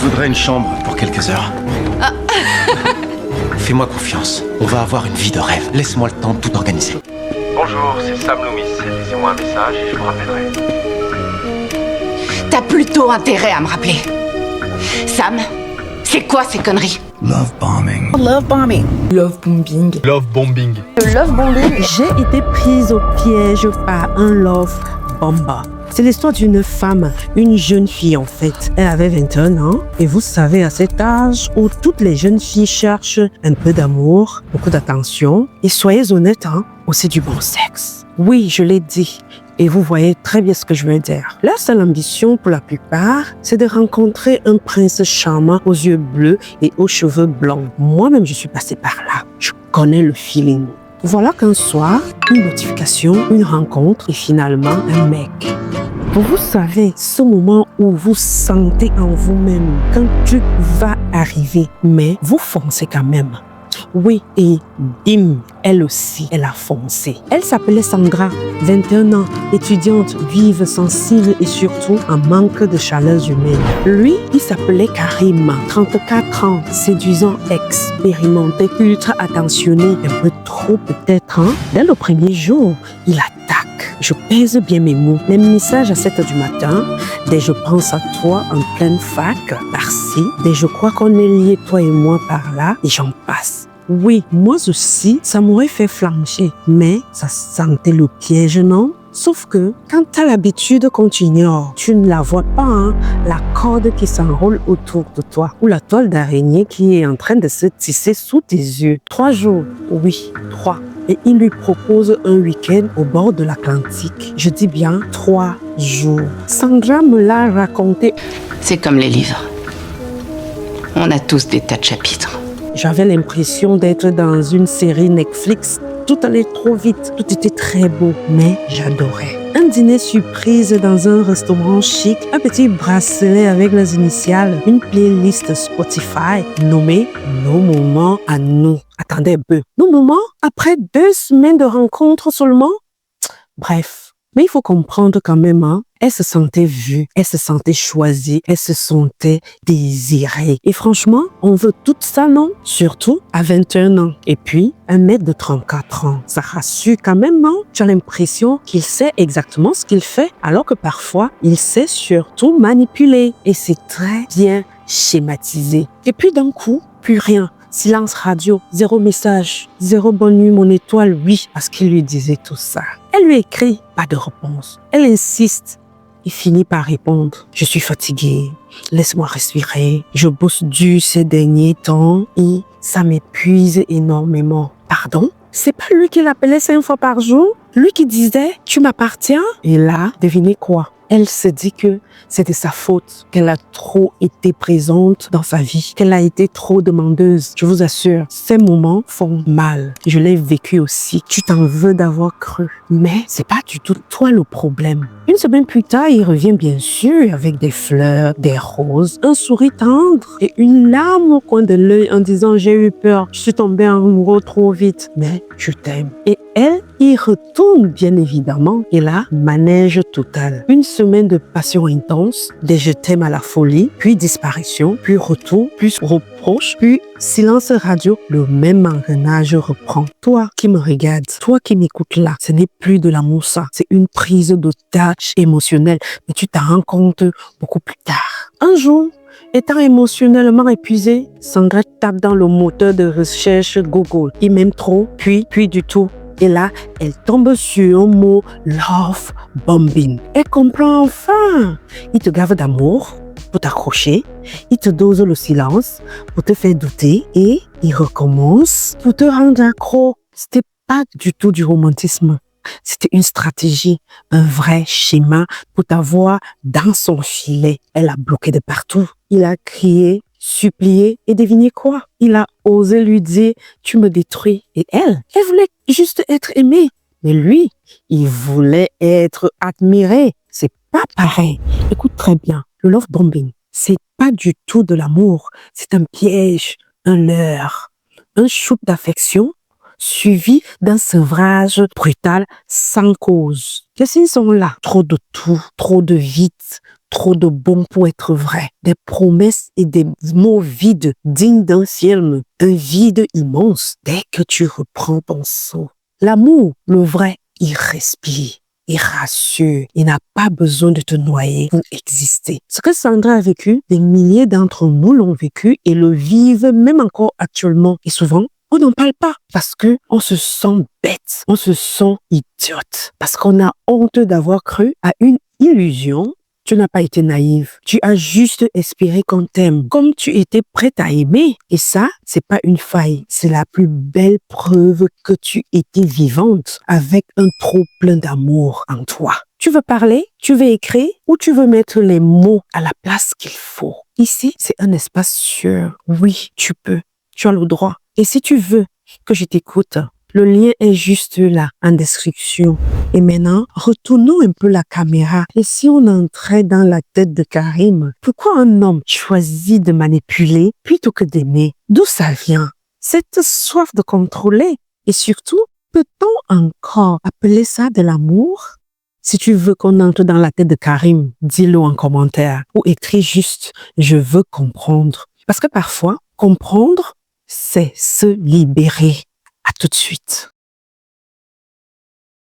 voudrais une chambre pour quelques heures. Ah. Fais-moi confiance. On va avoir une vie de rêve. Laisse-moi le temps de tout organiser. Bonjour, c'est Sam Loomis. Laissez-moi un message et je vous rappellerai. T'as plutôt intérêt à me rappeler. Sam, c'est quoi ces conneries? Love bombing. Love bombing. Love bombing. Love bombing. Love bombing. J'ai été prise au piège par un love bomber. C'est l'histoire d'une femme, une jeune fille en fait. Elle avait 21 ans et vous savez, à cet âge où toutes les jeunes filles cherchent un peu d'amour, beaucoup d'attention et soyez honnêtes, aussi du bon sexe. Oui, je l'ai dit. Et vous voyez très bien ce que je veux dire. La seule ambition pour la plupart, c'est de rencontrer un prince charmant aux yeux bleus et aux cheveux blancs. Moi-même, je suis passée par là. Je connais le feeling. Voilà qu'un soir, une notification, une rencontre et finalement un mec. Vous savez, ce moment où vous sentez en vous-même qu'un truc va arriver, mais vous foncez quand même. Oui, et bim, elle aussi, elle a foncé. Elle s'appelait Sandra, 21 ans, étudiante, vive, sensible et surtout en manque de chaleur humaine. Lui, il s'appelait Karim, 34 ans, séduisant, expérimenté, ultra attentionné, un peu trop peut-être. Dès le premier jour, il attaque. Je pèse bien mes mots. Les messages à 7 h du matin, dès je pense à toi en pleine fac, par-ci, dès je crois qu'on est liés, toi et moi, par là, et j'en passe. Oui, moi aussi, ça m'aurait fait flancher, mais ça sentait le piège, non? Sauf que, quand tu as l'habitude qu'on t'ignore, tu ne la vois pas, la corde qui s'enroule autour de toi, ou la toile d'araignée qui est en train de se tisser sous tes yeux. 3 jours, oui, 3. Et il lui propose un week-end au bord de l'Atlantique. Je dis bien 3 jours. Sandra me l'a raconté. C'est comme les livres. On a tous des tas de chapitres. J'avais l'impression d'être dans une série Netflix. Tout allait trop vite, tout était très beau, mais j'adorais. Un dîner surprise dans un restaurant chic, un petit bracelet avec les initiales, une playlist Spotify nommée Nos moments à nous. Attendez un peu. Nos moments après 2 semaines de rencontres seulement? Bref. Mais il faut comprendre quand même, elle se sentait vue, elle se sentait choisie, elle se sentait désirée. Et franchement, on veut tout ça, non? Surtout à 21 ans. Et puis, un mec de 34 ans. Ça rassure quand même, non? Tu as l'impression qu'il sait exactement ce qu'il fait, alors que parfois, il sait surtout manipuler. Et c'est très bien schématisé. Et puis d'un coup, plus rien. Silence radio, 0 message, 0 bonne nuit mon étoile, oui, parce qu'il lui disait tout ça. Elle lui écrit, pas de réponse. Elle insiste. Il finit par répondre, je suis fatiguée, laisse-moi respirer. Je bosse dur ces derniers temps et ça m'épuise énormément. Pardon? C'est pas lui qui l'appelait 5 fois par jour? Lui qui disait, tu m'appartiens? Et là, devinez quoi? Elle se dit que c'était sa faute, qu'elle a trop été présente dans sa vie, qu'elle a été trop demandeuse. Je vous assure, ces moments font mal. Je l'ai vécu aussi. Tu t'en veux d'avoir cru. Mais c'est pas du tout toi le problème. Une semaine plus tard, il revient bien sûr avec des fleurs, des roses, un sourire tendre et une larme au coin de l'œil en disant « J'ai eu peur, je suis tombée amoureux trop vite, mais je t'aime. » Et elle y retourne bien évidemment et là, manège total. Une semaine de passion intense, des je t'aime à la folie, puis disparition, puis retour, puis reproche, puis silence radio. Le même engrenage reprend. Toi qui me regardes, toi qui m'écoutes là, ce n'est plus de l'amour ça, c'est une prise d'otage émotionnelle, mais tu t'en rends compte beaucoup plus tard. Un jour, étant émotionnellement épuisé, Sandra tape dans le moteur de recherche Google. Il m'aime trop, puis du tout. Et là, elle tombe sur un mot « love bombing ». Elle comprend enfin. Il te gave d'amour pour t'accrocher, il te dose le silence pour te faire douter et il recommence pour te rendre accro. C'était pas du tout du romantisme. C'était une stratégie, un vrai schéma pour t'avoir dans son filet. Elle a bloqué de partout. Il a crié, supplié et devinez quoi? Il a osé lui dire « tu me détruis ». Et elle voulait juste être aimée. Mais lui, il voulait être admiré. C'est pas pareil. Écoute très bien, le love bombing, c'est pas du tout de l'amour. C'est un piège, un leurre, un shoot d'affection suivi d'un sevrage brutal sans cause. Les signes sont là. Trop de tout, trop de vite, trop de bon pour être vrai. Des promesses et des mots vides dignes d'un film. Un vide immense dès que tu reprends ton souffle. L'amour, le vrai, il respire. Il rassure, il n'a pas besoin de te noyer pour exister. Ce que Sandra a vécu, des milliers d'entre nous l'ont vécu et le vivent même encore actuellement. Et souvent, on n'en parle pas parce que on se sent bête, on se sent idiote, parce qu'on a honte d'avoir cru à une illusion. Tu n'as pas été naïve. Tu as juste espéré qu'on t'aime comme tu étais prête à aimer. Et ça, c'est pas une faille. C'est la plus belle preuve que tu étais vivante avec un trop plein d'amour en toi. Tu veux parler, tu veux écrire ou tu veux mettre les mots à la place qu'il faut. Ici, c'est un espace sûr. Oui, tu peux. Tu as le droit. Et si tu veux que je t'écoute, le lien est juste là, en description. Et maintenant, retournons un peu la caméra. Et si on entrait dans la tête de Karim, pourquoi un homme choisit de manipuler plutôt que d'aimer? D'où ça vient? Cette soif de contrôler. Et surtout, peut-on encore appeler ça de l'amour? Si tu veux qu'on entre dans la tête de Karim, dis-le en commentaire ou écris juste « Je veux comprendre ». Parce que parfois, comprendre, c'est se libérer. À tout de suite.